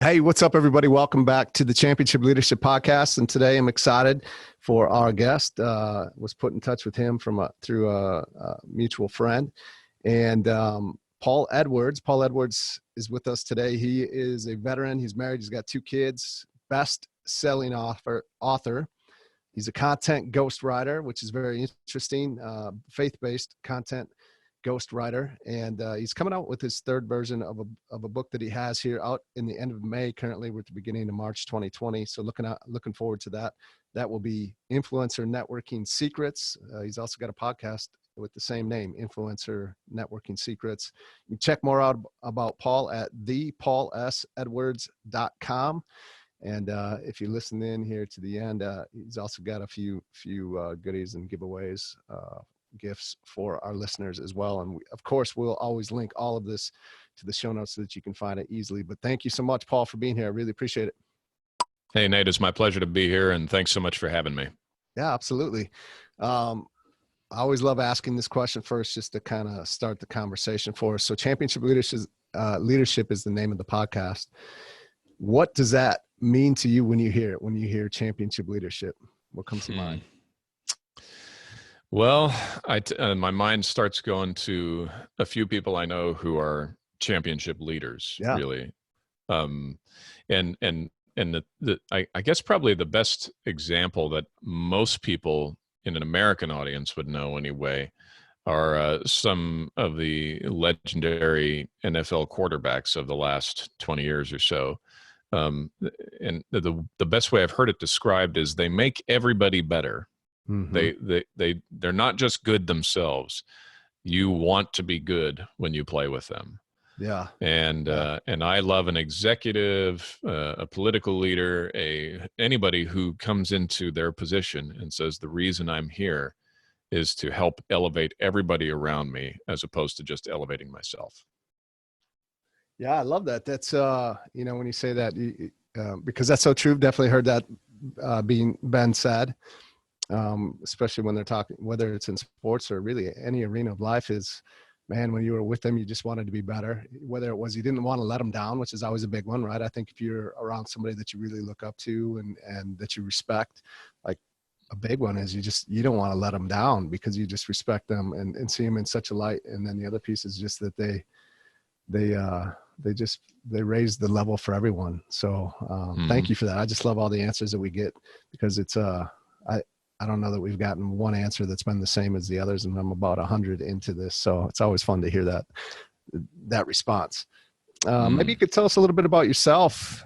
Hey, what's up, everybody? Welcome back to the Championship Leadership Podcast. And today I'm excited for our guest. Was put in touch with him through a mutual friend. And Paul Edwards. Paul Edwards is with us today. He is a veteran. He's married. He's got 2 kids. Best-selling author. He's a content ghostwriter, which is very interesting. Faith-based content ghostwriter, and he's coming out with his 3rd version of a book that he has here out in the end of May. Currently, we're at the beginning of March 2020. So looking forward to that. That will be Influencer Networking Secrets. He's also got a podcast with the same name, Influencer Networking Secrets. You can check more out about Paul at thepaulsedwards.com. And if you listen in here to the end, he's also got a few goodies and giveaways, gifts for our listeners as well. And of course, we'll always link all of this to the show notes so that you can find it easily. But thank you so much, Paul, for being here. I really appreciate it. Hey, Nate, it's my pleasure to be here. And thanks so much for having me. Yeah, absolutely. I always love asking this question first, just to kind of start the conversation for us. So Championship Leadership is the name of the podcast. What does that mean to you when you hear it? When you hear championship leadership, what comes to mind? Well, my mind starts going to a few people I know who are championship leaders, really. I guess probably the best example that most people in an American audience would know anyway are some of the legendary NFL quarterbacks of the last 20 years or so. And the best way I've heard it described is they make everybody better. Mm-hmm. They're not just good themselves. You want to be good when you play with them. Yeah. And I love an executive, a political leader, anybody who comes into their position and says, the reason I'm here is to help elevate everybody around me as opposed to just elevating myself. Yeah, I love that. That's, when you say that, because that's so true. Definitely heard that being Ben said. Especially when they're talking, whether it's in sports or really any arena of life, is, man, when you were with them, you just wanted to be better. Whether it was you didn't want to let them down, which is always a big one, right? I think if you're around somebody that you really look up to and that you respect, like a big one is you don't want to let them down because you just respect them and see them in such a light. And then the other piece is just that they raise the level for everyone. So thank you for that. I just love all the answers that we get, because it's I don't know that we've gotten one answer that's been the same as the others, and I'm about 100 into this. So it's always fun to hear that response. Maybe you could tell us a little bit about yourself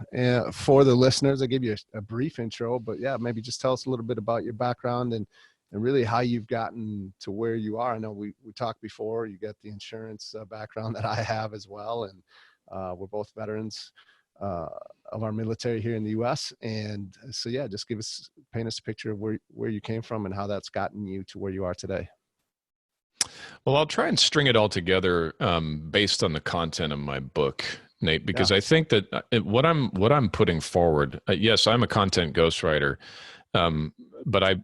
for the listeners. I gave you a brief intro, but yeah, maybe just tell us a little bit about your background and really how you've gotten to where you are. I know we talked before, you got the insurance background that I have as well. And we're both veterans of our military here in the U.S. And so, yeah, just paint us a picture of where you came from and how that's gotten you to where you are today. Well, I'll try and string it all together based on the content of my book, Nate, because I think that what I'm putting forward, yes, I'm a content ghostwriter, but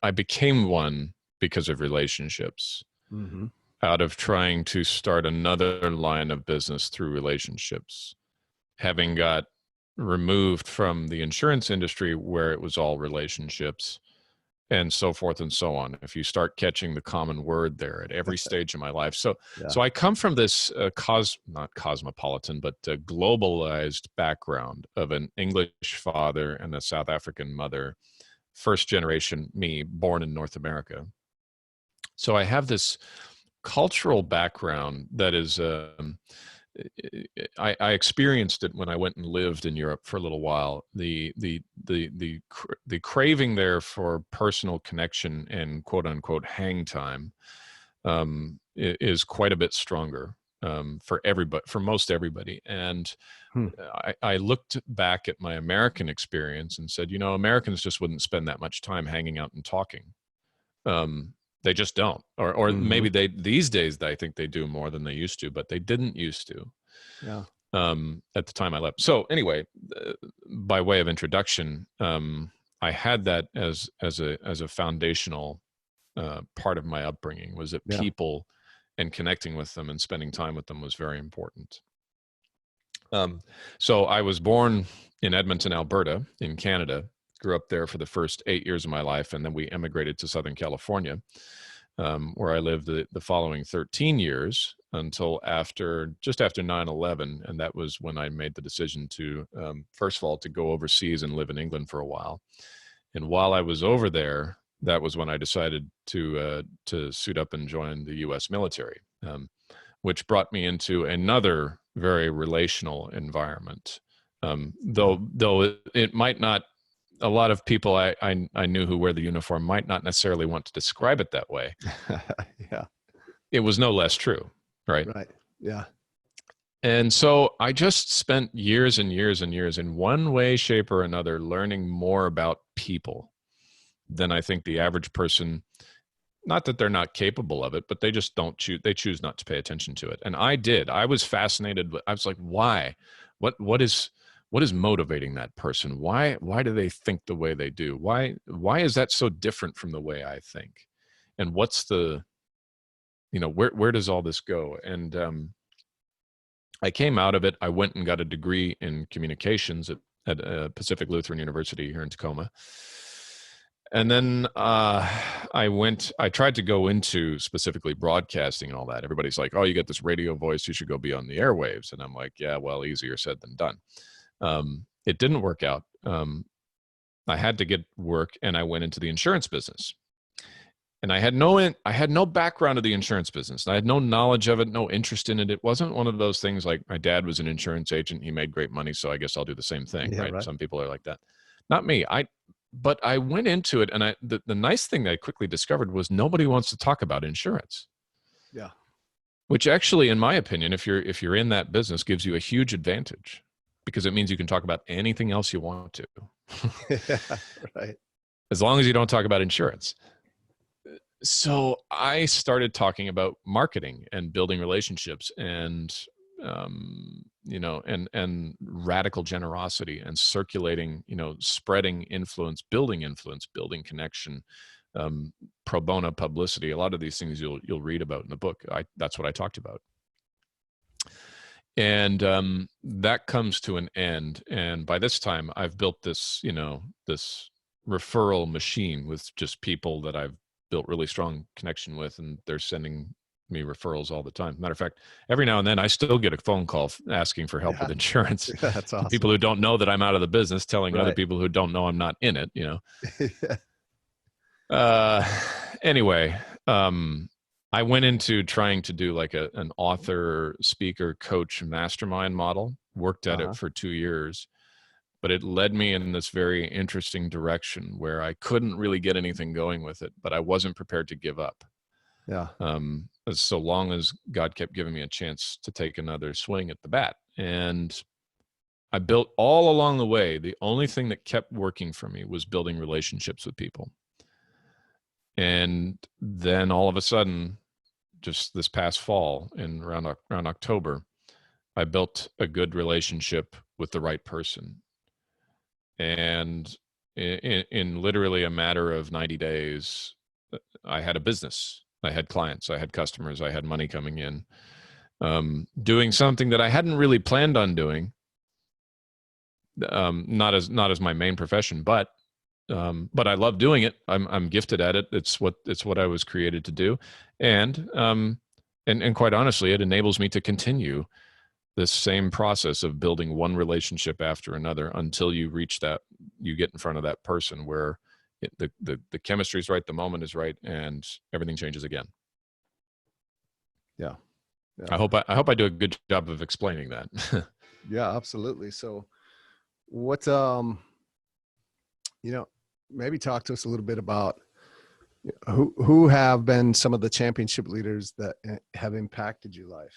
I became one because of relationships, out of trying to start another line of business through relationships. Having got removed from the insurance industry where it was all relationships and so forth and so on. If you start catching the common word there at every stage of my life. So I come from this not cosmopolitan, but globalized background of an English father and a South African mother, first generation me, born in North America. So I have this cultural background that is, I experienced it when I went and lived in Europe for a little while. The craving there for personal connection and quote unquote hang time is quite a bit stronger for everybody, for most everybody. And I looked back at my American experience and said, Americans just wouldn't spend that much time hanging out and talking. They just don't, or maybe these days I think they do more than they used to, but they didn't used to. Yeah. At the time I left. So anyway, by way of introduction, I had that as a foundational part of my upbringing, was that people and connecting with them and spending time with them was very important. So I was born in Edmonton, Alberta, in Canada. Grew up there for the first 8 years of my life, and then we emigrated to Southern California, where I lived the following 13 years until just after 9/11, and that was when I made the decision to, first of all, to go overseas and live in England for a while. And while I was over there, that was when I decided to suit up and join the U.S. military, which brought me into another very relational environment. Though it might not, a lot of people I knew who wear the uniform might not necessarily want to describe it that way. Yeah. It was no less true, right? Right. Yeah. And so I just spent years and years and years in one way, shape, or another learning more about people than I think the average person. Not that they're not capable of it, but they just don't choose. They choose not to pay attention to it. And I did. I was fascinated. I was like, why? What is motivating that person? Why do they think the way they do? Why is that so different from the way I think? And what's the, where does all this go? And I came out of it. I went and got a degree in communications at Pacific Lutheran University here in Tacoma. And then I tried to go into specifically broadcasting and all that. Everybody's like, oh, you got this radio voice, you should go be on the airwaves. And I'm like, yeah, well, easier said than done. It didn't work out. I had to get work, and I went into the insurance business. And I had no background of the insurance business. I had no knowledge of it, no interest in it. It wasn't one of those things like my dad was an insurance agent. He made great money, so I guess I'll do the same thing, Yeah, right? Some people are like that. Not me. But I went into it, and the nice thing that I quickly discovered was nobody wants to talk about insurance. Yeah. Which actually, in my opinion, if you're in that business, gives you a huge advantage, because it means you can talk about anything else you want to. Yeah, right. As long as you don't talk about insurance. So I started talking about marketing and building relationships and and radical generosity and circulating, spreading influence, building connection, pro bono publicity. A lot of these things you'll read about in the book. That's what I talked about. And that comes to an end. And by this time, I've built this, this referral machine with just people that I've built really strong connection with, and they're sending me referrals all the time. Matter of fact, every now and then I still get a phone call asking for help with insurance. Yeah, that's awesome. People who don't know that I'm out of the business telling other Right. people who don't know I'm not in it, Yeah. Anyway, I went into trying to do like an author, speaker, coach, mastermind model, worked at it for 2 years, but it led me in this very interesting direction where I couldn't really get anything going with it, but I wasn't prepared to give up. Yeah. So long as God kept giving me a chance to take another swing at the bat. And I built all along the way, the only thing that kept working for me was building relationships with people. And then all of a sudden, just this past fall, around October, I built a good relationship with the right person. And in literally a matter of 90 days, I had a business. I had clients, I had customers, I had money coming in, doing something that I hadn't really planned on doing. Not as my main profession, but I love doing it. I'm gifted at it. It's what I was created to do. And quite honestly, it enables me to continue this same process of building one relationship after another until you reach that, you get in front of that person where the chemistry is right, the moment is right, and everything changes again. Yeah. I hope I do a good job of explaining that. Yeah, absolutely. So what, maybe talk to us a little bit about who have been some of the championship leaders that have impacted your life.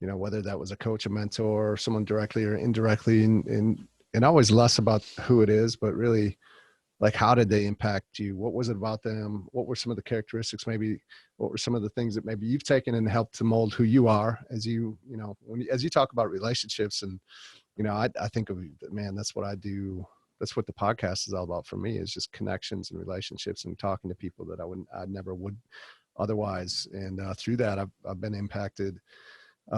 Whether that was a coach, a mentor, someone directly or indirectly, and always less about who it is, but really like, how did they impact you? What was it about them? What were some of the characteristics? Maybe what were some of the things that maybe you've taken and helped to mold who you are as as you talk about relationships? And, I think of, man, that's what I do. That's what the podcast is all about for me, is just connections and relationships and talking to people that I never would otherwise. And through that, I've been impacted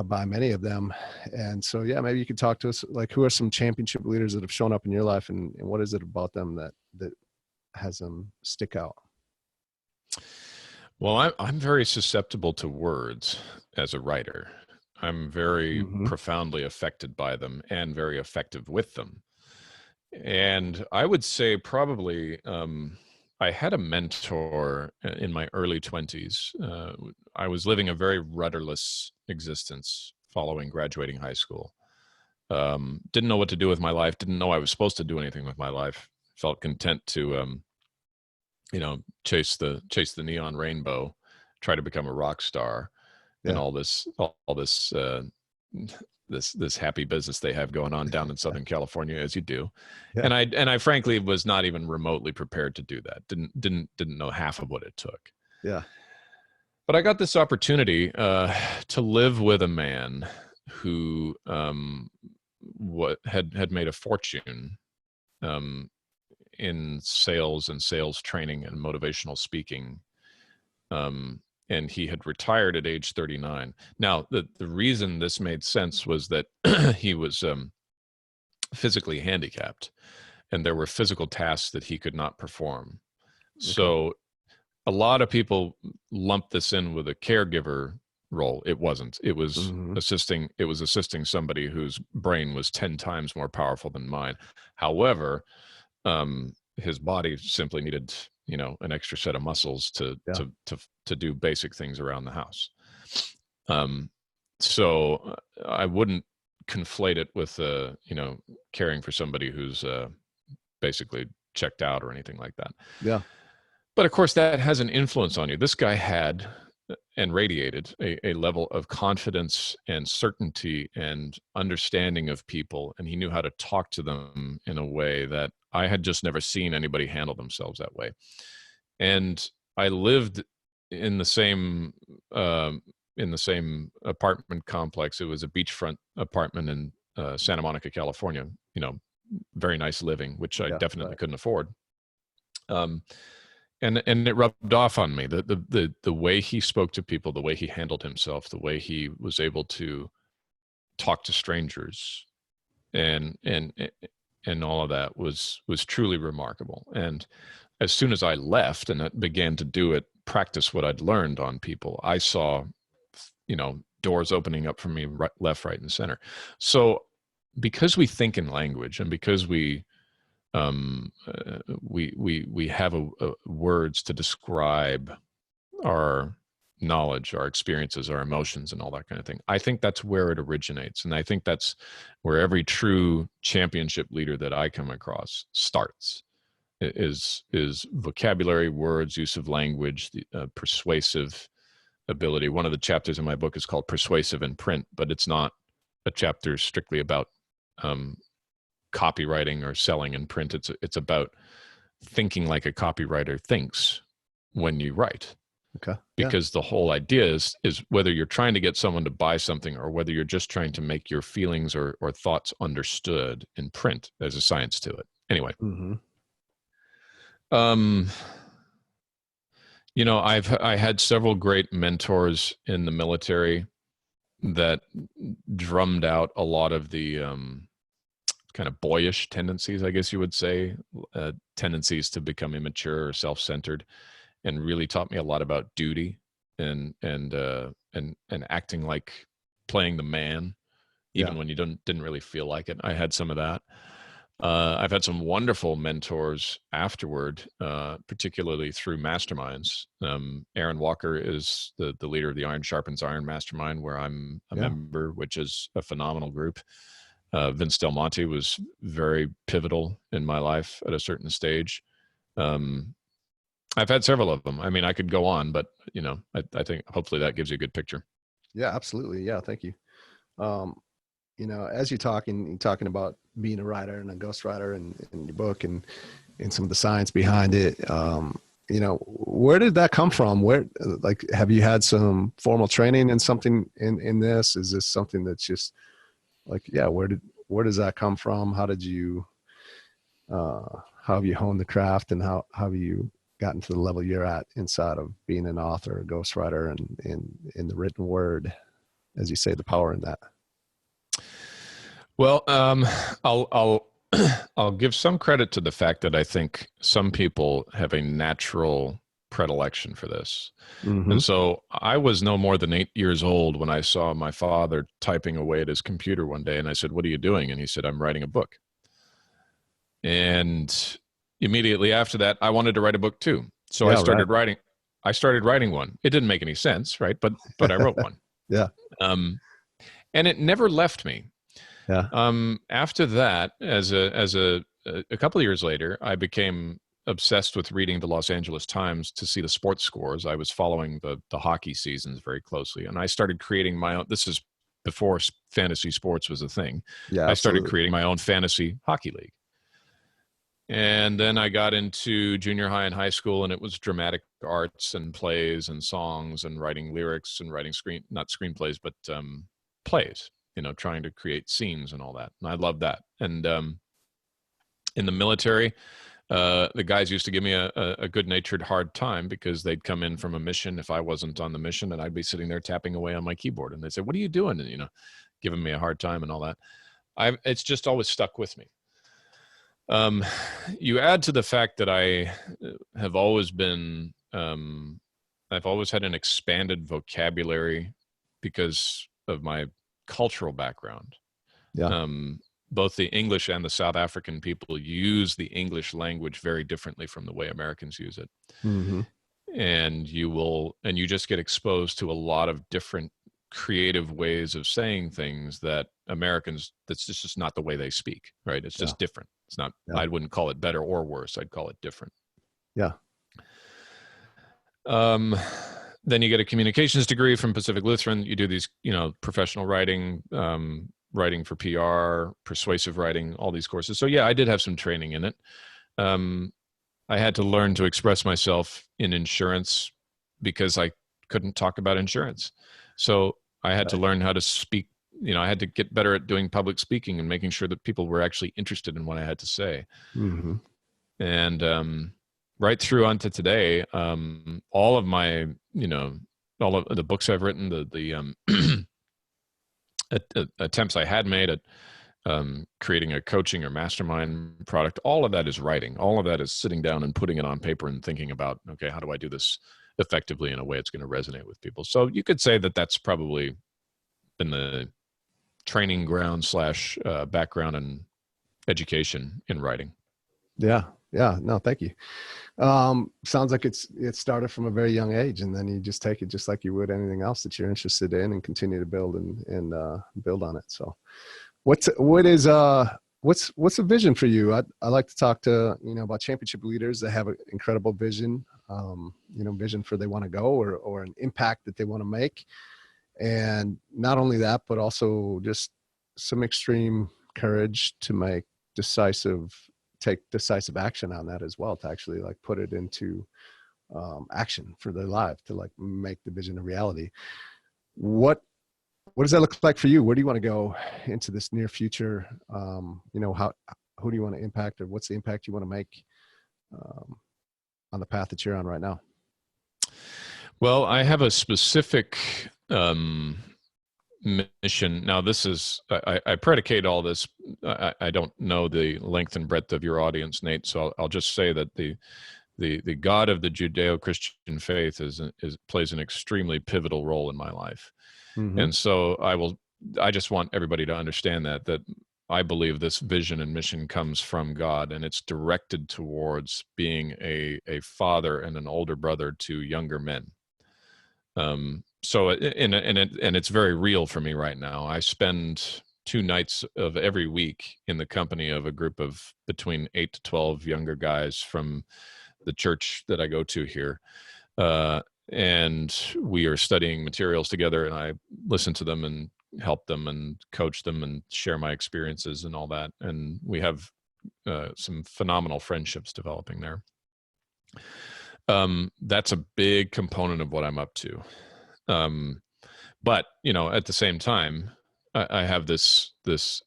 by many of them. And so, yeah, maybe you could talk to us, like, who are some championship leaders that have shown up in your life, and what is it about them that has them stick out? Well, I'm very susceptible to words as a writer. I'm very Mm-hmm. profoundly affected by them and very effective with them. And I would say probably I had a mentor in my early 20s. I was living a very rudderless existence following graduating high school. Didn't know what to do with my life. Didn't know I was supposed to do anything with my life. Felt content to chase the neon rainbow, try to become a rock star, and Yeah. all this this happy business they have going on down in Southern California, as you do. Yeah. And I frankly was not even remotely prepared to do that. Didn't know half of what it took. Yeah. But I got this opportunity to live with a man who had made a fortune in sales and sales training and motivational speaking. And he had retired at age 39. Now, the reason this made sense was that he was physically handicapped, and there were physical tasks that he could not perform. Okay. So a lot of people lump this in with a caregiver role. It wasn't. It was assisting. It was assisting somebody whose brain was 10 times more powerful than mine. However, his body simply needed, an extra set of muscles to do basic things around the house. So I wouldn't conflate it with, caring for somebody who's basically checked out or anything like that. Yeah. But of course, that has an influence on you. This guy had and radiated a level of confidence and certainty and understanding of people. And he knew how to talk to them in a way that I had just never seen anybody handle themselves that way. And I lived in the same apartment complex. It was a beachfront apartment in Santa Monica, California. Very nice living, which I definitely couldn't afford. And it rubbed off on me, the way he spoke to people, the way he handled himself, the way he was able to talk to strangers, and all of that was truly remarkable. And as soon as I left and began to practice what I'd learned on people, I saw, doors opening up for me right, left, right, and center. So because we think in language, and because we have words to describe our knowledge, our experiences, our emotions, and all that kind of thing, I think that's where it originates. And I think that's where every true championship leader that I come across starts, is vocabulary, words, use of language, the persuasive ability. One of the chapters in my book is called Persuasive in Print, but it's not a chapter strictly about copywriting or selling in print. It's about thinking like a copywriter thinks when you write. Okay. Because the whole idea is whether you're trying to get someone to buy something or whether you're just trying to make your feelings or thoughts understood in print, there's a science to it. Anyway. I had several great mentors in the military that drummed out a lot of the kind of boyish tendencies, I guess you would say, tendencies to become immature or self-centered, and really taught me a lot about duty and acting like playing the man, even when you didn't really feel like it. I had some of that. I've had some wonderful mentors afterward, particularly through masterminds. Aaron Walker is the leader of the Iron Sharpens Iron Mastermind, where I'm a member, which is a phenomenal group. Vince Del Monte was very pivotal in my life at a certain stage. I've had several of them. I mean, I could go on, but I think hopefully that gives you a good picture. Yeah, absolutely. Yeah. Thank you. As you're talking about being a writer and a ghostwriter in your book and some of the science behind it, where did that come from? Where, have you had some formal training in something in this? Is this something that's just where does that come from? How did you, how have you honed the craft, and how have you gotten to the level you're at inside of being an author, a ghostwriter, and in the written word? as you say, the power in that? Well, I'll I'll give some credit to the fact that I think some people have a natural predilection for this. Mm-hmm. And so I was no more than 8 years old when I saw my father typing away at his computer one day, and I said, "What are you doing?" And he said, "I'm writing a book." And immediately after that, I wanted to write a book too. So I started writing. I started writing one. It didn't make any sense, right? But I wrote one. Yeah. And it never left me. Yeah. After that, as a couple of years later, I became obsessed with reading the Los Angeles Times to see the sports scores. I was following the hockey seasons very closely, and I started creating my own. This is before fantasy sports was a thing. Yeah. I started Absolutely. creating my own fantasy hockey league. And then I got into junior high and high school, and it was dramatic arts and plays and songs and writing lyrics and writing not screenplays, but plays, trying to create scenes and all that. And I loved that. And in the military, the guys used to give me a good-natured hard time because they'd come in from a mission if I wasn't on the mission, and I'd be sitting there tapping away on my keyboard. And they'd say, "What are you doing?" And, giving me a hard time and all that. It's just always stuck with me. You add to the fact that I have always been, I've always had an expanded vocabulary because of my cultural background. Yeah. Both the English and the South African people use the English language very differently from the way Americans use it. Mm-hmm. And you just get exposed to a lot of different creative ways of saying things that Americans, that's just not the way they speak, right? It's just different. It's not, I wouldn't call it better or worse. I'd call it different. Yeah. Then you get a communications degree from Pacific Lutheran. You do these, professional writing, writing for PR, persuasive writing, all these courses. So yeah, I did have some training in it. I had to learn to express myself in insurance because I couldn't talk about insurance. So I had to learn how to speak. I had to get better at doing public speaking and making sure that people were actually interested in what I had to say. Mm-hmm. And right through onto today, all of my, all of the books I've written, the attempts I had made at creating a coaching or mastermind product, all of that is writing. All of that is sitting down and putting it on paper and thinking about, okay, how do I do this effectively in a way it's going to resonate with people? So you could say that that's probably been the training ground / background and education in writing. Yeah. Yeah. No, thank you. Sounds like it started from a very young age, and then you just take it just like you would anything else that you're interested in and continue to build and build on it. So what's a vision for you? I like to talk to, about championship leaders that have an incredible vision, vision for they want to go or an impact that they want to make. And not only that, but also just some extreme courage to take decisive action on that as well, to actually put it into action for their life, to make the vision a reality. What does that look like for you? Where do you want to go into this near future? Who do you want to impact, or what's the impact you want to make on the path that you're on right now? Well, I have a specific mission. Now, this is, I predicate all this. I don't know the length and breadth of your audience, Nate, so I'll just say that the God of the Judeo-Christian faith plays an extremely pivotal role in my life. Mm-hmm. And so I just want everybody to understand that I believe this vision and mission comes from God, and it's directed towards being a father and an older brother to younger men. So it's very real for me right now. I spend 2 nights of every week in the company of a group of between 8 to 12 younger guys from the church that I go to here. And we are studying materials together, and I listen to them and help them and coach them and share my experiences and all that. And we have some phenomenal friendships developing there. That's a big component of what I'm up to. But, at the same time, I have this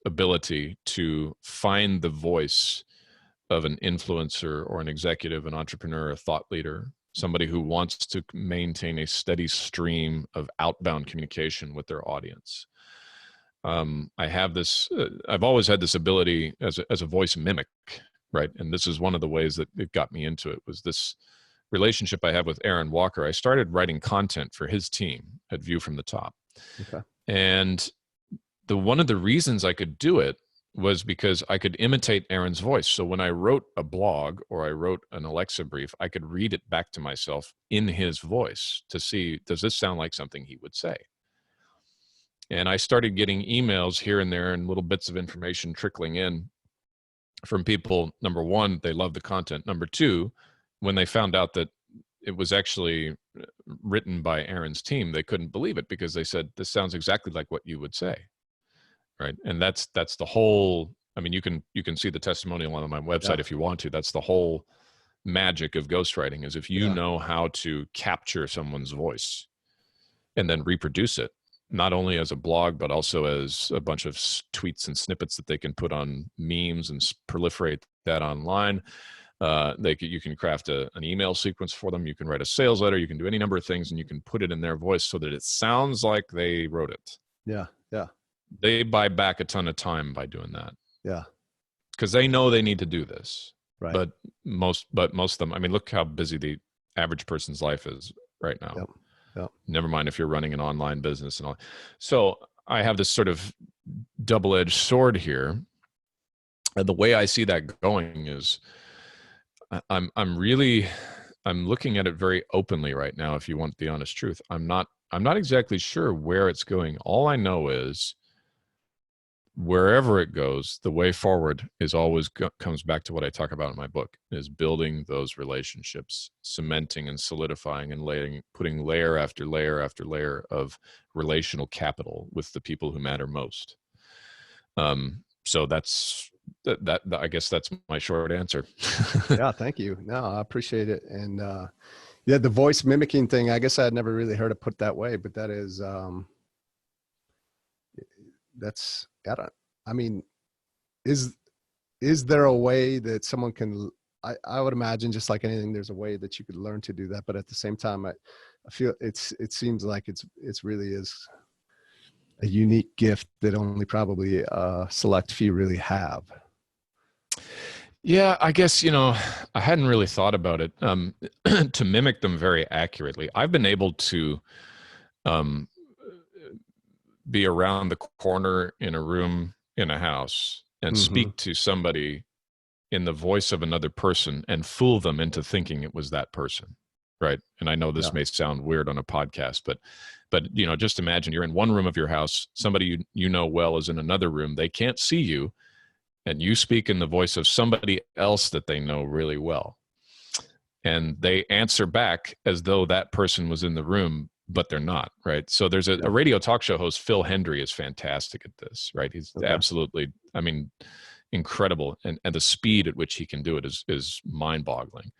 ability to find the voice of an influencer or an executive, an entrepreneur, a thought leader, somebody who wants to maintain a steady stream of outbound communication with their audience. I have this, I've always had this ability as a voice mimic, right? And this is one of the ways that it got me into it, was this relationship I have with Aaron Walker. I started writing content for his team at View from the Top. Okay. And one of the reasons I could do it was because I could imitate Aaron's voice. So when I wrote a blog or I wrote an Alexa brief, I could read it back to myself in his voice to see, does this sound like something he would say? And I started getting emails here and there and little bits of information trickling in from people. Number one, they loved the content. Number two, when they found out that it was actually written by Aaron's team, they couldn't believe it, because they said, this sounds exactly like what you would say. Right. And that's the whole, I mean, you can see the testimonial on my website if you want to. That's the whole magic of ghostwriting, is if you know how to capture someone's voice and then reproduce it, not only as a blog, but also as a bunch of tweets and snippets that they can put on memes and proliferate that online. You can craft an email sequence for them. You can write a sales letter. You can do any number of things, and you can put it in their voice so that it sounds like they wrote it. Yeah. Yeah. They buy back a ton of time by doing that. Yeah. Because they know they need to do this. Right. But most of them, I mean, look how busy the average person's life is right now. Yep. Yep. Never mind if you're running an online business and all. So I have this sort of double-edged sword here. And the way I see that going is I'm looking at it very openly right now, if you want the honest truth. I'm not exactly sure where it's going. All I know is wherever it goes, the way forward is always comes back to what I talk about in my book, is building those relationships, cementing and solidifying and putting layer after layer after layer of relational capital with the people who matter most. So that's that. I guess that's my short answer. Yeah, thank you. No, I appreciate it. And yeah, the voice mimicking thing, I guess I had never really heard it put that way, but that is I mean, is there a way that someone can, I would imagine, just like anything, there's a way that you could learn to do that. But at the same time, I feel it seems like it's really is a unique gift that only probably a select few really have. Yeah, I guess, I hadn't really thought about it to mimic them very accurately. I've been able to be around the corner in a room in a house and speak to somebody in the voice of another person and fool them into thinking it was that person. Right. And I know this may sound weird on a podcast, but just imagine you're in one room of your house, somebody you know well is in another room. They can't see you, and you speak in the voice of somebody else that they know really well. And they answer back as though that person was in the room, but they're not, right? So there's a radio talk show host, Phil Hendry, is fantastic at this, right? He's absolutely, I mean, incredible. And the speed at which he can do it is mind-boggling.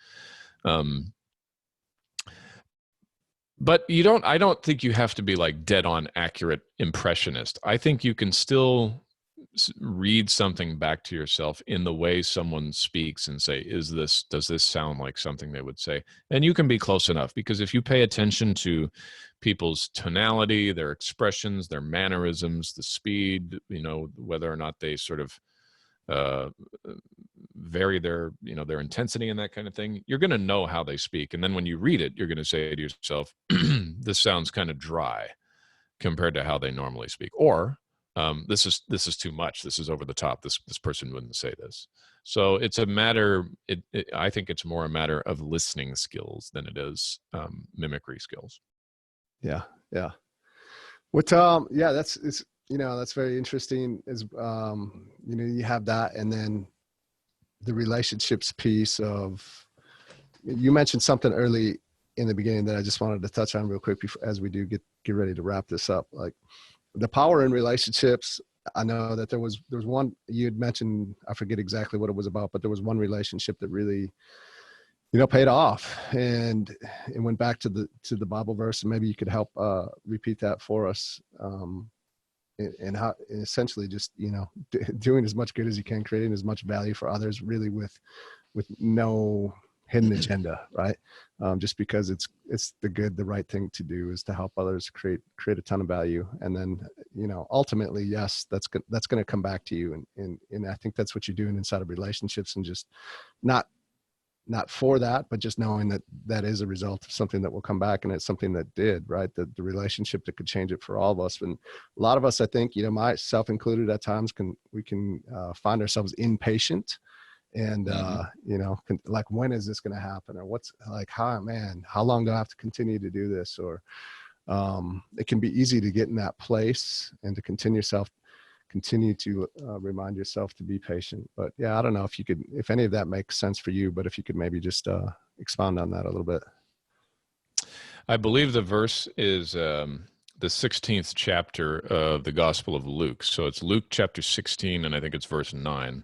But I don't think you have to be like dead on accurate impressionist. I think you can still read something back to yourself in the way someone speaks and say, does this sound like something they would say? And you can be close enough, because if you pay attention to people's tonality, their expressions, their mannerisms, the speed, whether or not they sort of vary their intensity and that kind of thing, you're going to know how they speak. And then when you read it, you're going to say to yourself, this sounds kind of dry compared to how they normally speak. Or this is too much. This is over the top. This person wouldn't say this. So it's a matter, I think it's more a matter of listening skills than it is mimicry skills. Yeah. Yeah. What, that's very interesting is, you have that, and then the relationships piece of, you mentioned something early in the beginning that I just wanted to touch on real quick as we do get ready to wrap this up. Like the power in relationships. I know that there was one you had mentioned, I forget exactly what it was about, but there was one relationship that really, paid off, and it went back to the Bible verse, and maybe you could help repeat that for us. And how essentially just, doing as much good as you can, creating as much value for others, really with no hidden agenda, right? Just because it's the right thing to do is to help others create a ton of value. And then, ultimately, yes, that's going to come back to you. And I think that's what you're doing inside of relationships, and just not for that, but just knowing that is a result of something that will come back, and it's something that did, right? The relationship that could change it for all of us. And a lot of us, I think, myself included, at times we can find ourselves impatient, and like, when is this going to happen, or what's, like, how long do I have to continue to do this? Or it can be easy to get in that place and to continue to remind yourself to be patient. But yeah, I don't know if any of that makes sense for you, but if you could maybe just expound on that a little bit. I believe the verse is the 16th chapter of the Gospel of Luke. So it's Luke chapter 16, and I think it's verse 9.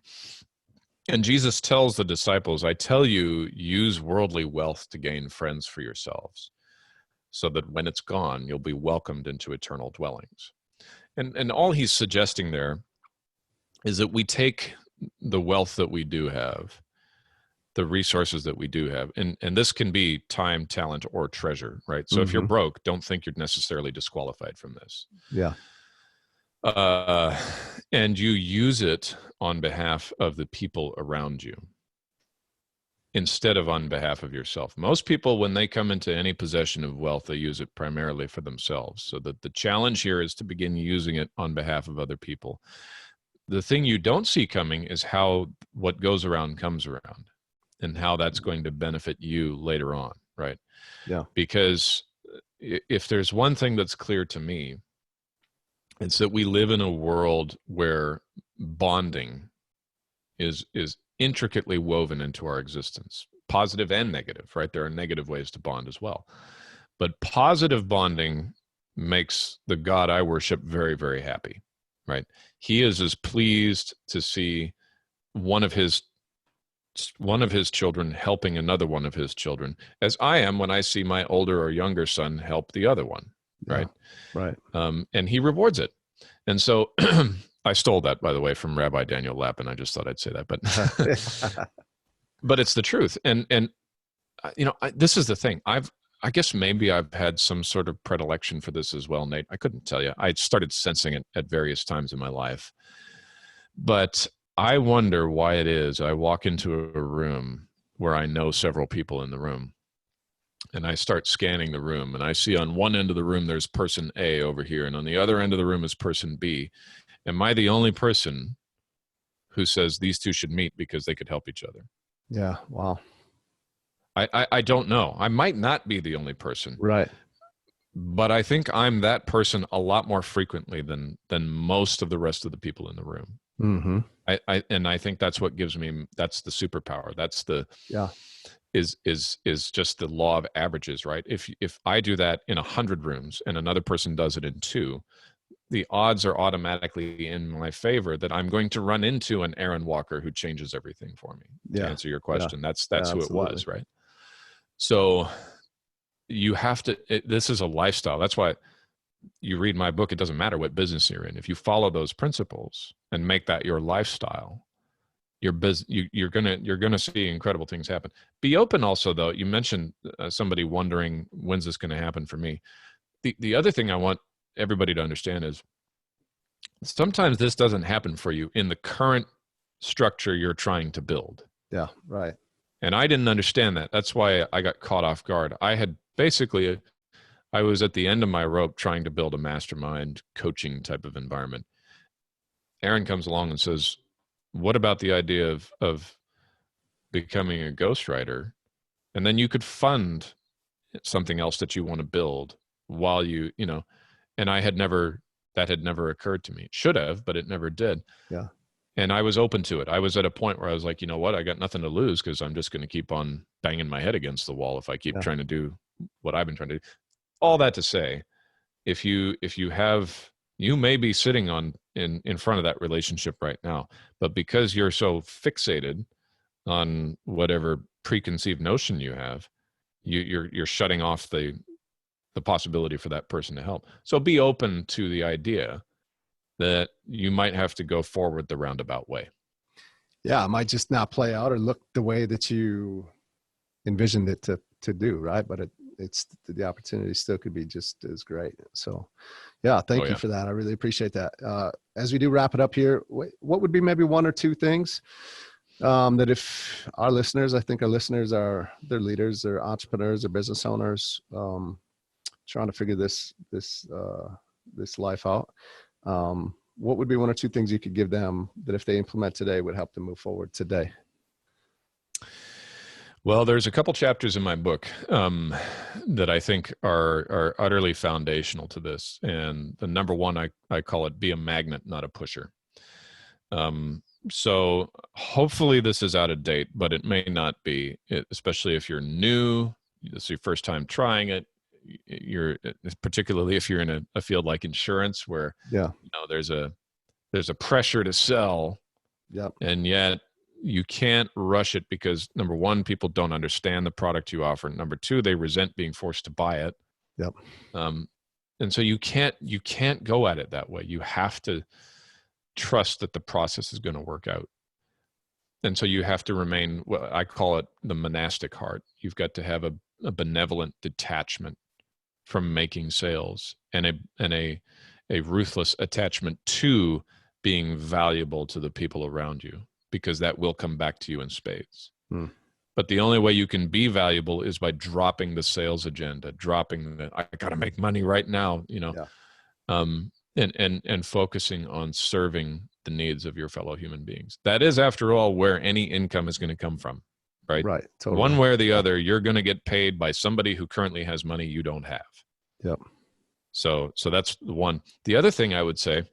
And Jesus tells the disciples, I tell you, use worldly wealth to gain friends for yourselves, so that when it's gone, you'll be welcomed into eternal dwellings. And all he's suggesting there is that we take the wealth that we do have, the resources that we do have, and this can be time, talent, or treasure, right? So if you're broke, don't think you're necessarily disqualified from this. Yeah. And you use it on behalf of the people around you instead of on behalf of yourself. Most people, when they come into any possession of wealth, they use it primarily for themselves. So that the challenge here is to begin using it on behalf of other people. The thing you don't see coming is how what goes around comes around, and how that's going to benefit you later on, right? Yeah. Because if there's one thing that's clear to me, it's that we live in a world where bonding is intricately woven into our existence, positive and negative, right? There are negative ways to bond as well. But positive bonding makes the God I worship very, very happy, right? He is as pleased to see one of his children helping another one of his children as I am when I see my older or younger son help the other one, right? Yeah, right. And he rewards it. And so I stole that, by the way, from Rabbi Daniel Lapin. I just thought I'd say that, but but it's the truth. And this is the thing. I guess maybe I've had some sort of predilection for this as well, Nate. I couldn't tell you. I started sensing it at various times in my life. But I wonder why it is I walk into a room where I know several people in the room, and I start scanning the room, and I see on one end of the room there's person A over here, and on the other end of the room is person B. Am I the only person who says these two should meet because they could help each other? Yeah. Wow. I don't know. I might not be the only person. Right. But I think I'm that person a lot more frequently than most of the rest of the people in the room. Mm-hmm. I think that's what gives me, that's the superpower. That's the, is just the law of averages, right? If I do that in 100 rooms and another person does it in 2, the odds are automatically in my favor that I'm going to run into an Aaron Walker who changes everything for me. To answer your question, that's who it was, right? So you have to, this is a lifestyle. That's why you read my book. It doesn't matter what business you're in. If you follow those principles and make that your lifestyle, you're gonna see incredible things happen. Be open also, though. You mentioned somebody wondering, when's this going to happen for me? The other thing I want everybody to understand is sometimes this doesn't happen for you in the current structure you're trying to build. Yeah, right. And I didn't understand that. That's why I got caught off guard. I was at the end of my rope trying to build a mastermind coaching type of environment. Aaron comes along and says, what about the idea of becoming a ghostwriter? And then you could fund something else that you want to build while and that had never occurred to me. It should have, but it never did. Yeah. And I was open to it. I was at a point where I was like, you know what? I got nothing to lose because I'm just going to keep on banging my head against the wall if I keep trying to do what I've been trying to do. All that to say, if you may be sitting in front of that relationship right now, but because you're so fixated on whatever preconceived notion you have, you're shutting off the possibility for that person to help. So be open to the idea that you might have to go forward the roundabout way. Yeah, it might just not play out or look the way that you envisioned it to do, right? But it's the opportunity still could be just as great. So yeah, thank you for that. I really appreciate that. As we do wrap it up here, what would be maybe one or two things that if our listeners, I think our listeners they're leaders, they're entrepreneurs, they're business owners, trying to figure this life out. What would be one or two things you could give them that if they implement today would help them move forward today? Well, there's a couple chapters in my book that I think are utterly foundational to this. And the number one, I call it be a magnet, not a pusher. So hopefully this is out of date, but it may not be, especially if you're new, this is your first time trying it. Particularly if you're in a field like insurance where there's a pressure to sell, and yet you can't rush it because number one, people don't understand the product you offer. Number two, they resent being forced to buy it. And so you can't go at it that way. You have to trust that the process is going to work out. And so you have to remain, what I call it, the monastic heart. You've got to have a benevolent detachment from making sales and a ruthless attachment to being valuable to the people around you, because that will come back to you in spades. But the only way you can be valuable is by dropping the sales agenda, dropping I got to make money right now, and focusing on serving the needs of your fellow human beings. That is, after all, where any income is going to come from, right? Right. Totally. One way or the other, you're going to get paid by somebody who currently has money you don't have. So that's the one. The other thing I would say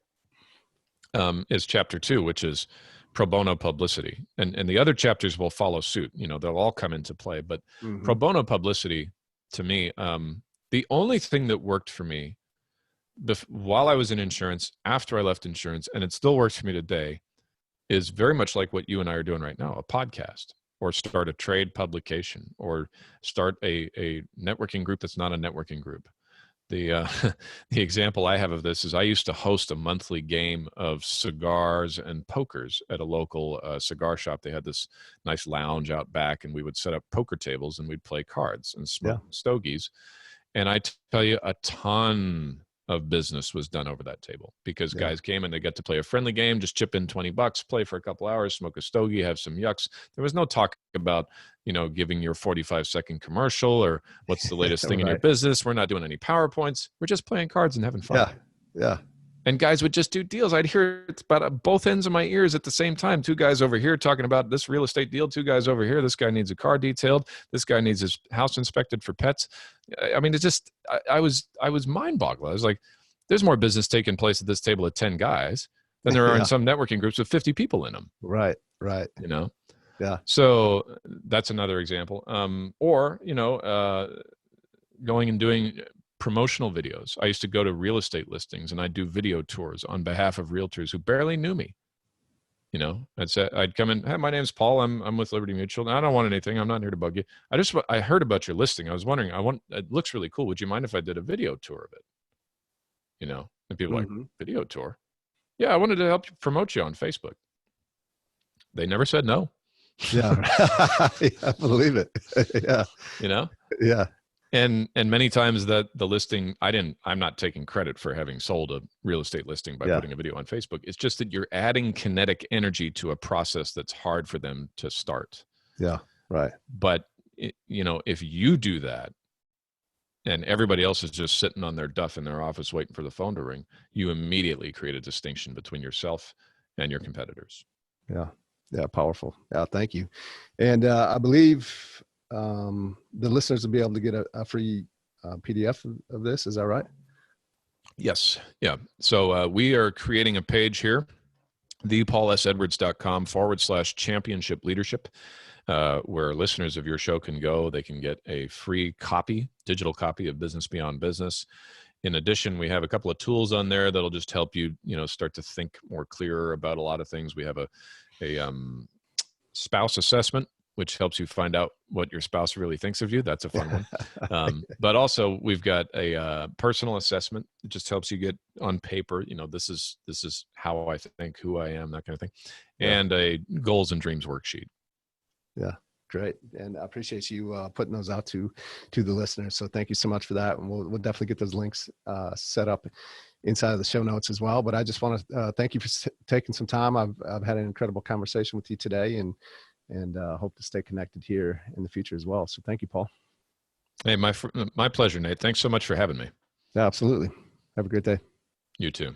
is chapter 2, which is pro bono publicity. And the other chapters will follow suit. They'll all come into play. But pro bono publicity, to me, the only thing that worked for me while I was in insurance, after I left insurance, and it still works for me today, is very much like what you and I are doing right now, a podcast, or start a trade publication, or start a networking group that's not a networking group. The example I have of this is I used to host a monthly game of cigars and pokers at a local cigar shop. They had this nice lounge out back, and we would set up poker tables and we'd play cards and smoke stogies. And I tell you, a ton of business was done over that table because guys came and they got to play a friendly game, just chip in $20, play for a couple hours, smoke a stogie, have some yucks. There was no talk about, giving your 45-second commercial or what's the latest thing in your business. We're not doing any PowerPoints. We're just playing cards and having fun. Yeah. And guys would just do deals. I'd hear it about both ends of my ears at the same time. Two guys over here talking about this real estate deal. Two guys over here. This guy needs a car detailed. This guy needs his house inspected for pets. I mean, it's just, I was mind boggled. I was like, there's more business taking place at this table of 10 guys than there are in some networking groups with 50 people in them. Right. Yeah. So that's another example. Or, going and doing promotional videos. I used to go to real estate listings and I'd do video tours on behalf of realtors who barely knew me. I'd come in, hey, my name's Paul. I'm with Liberty Mutual. I don't want anything. I'm not here to bug you. I heard about your listing. I was wondering, it looks really cool. Would you mind if I did a video tour of it? And people like, video tour? Yeah, I wanted to help promote you on Facebook. They never said no. Yeah. I believe it. Yeah. Yeah. And many times that the listing, I'm not taking credit for having sold a real estate listing by putting a video on Facebook. It's just that you're adding kinetic energy to a process that's hard for them to start. Yeah. Right. But, if you do that and everybody else is just sitting on their duff in their office waiting for the phone to ring, you immediately create a distinction between yourself and your competitors. Yeah. Yeah. Powerful. Yeah. Thank you. And I believe the listeners will be able to get a free PDF of this. Is that right? Yes. Yeah. So we are creating a page here, thepaulsedwards.com/championship leadership, where listeners of your show can go. They can get a free digital copy of Business Beyond Business. In addition, we have a couple of tools on there that'll just help you, start to think more clearer about a lot of things. We have a spouse assessment, which helps you find out what your spouse really thinks of you. That's a fun one. But also we've got a personal assessment. It just helps you get on paper, this is how I think, who I am, that kind of thing. And a goals and dreams worksheet. Yeah. Great. And I appreciate you putting those out to the listeners. So thank you so much for that. And we'll definitely get those links set up inside of the show notes as well. But I just want to thank you for taking some time. I've had an incredible conversation with you today, and hope to stay connected here in the future as well. So thank you, Paul. Hey, my pleasure, Nate. Thanks so much for having me. Yeah, absolutely. Have a great day. You too.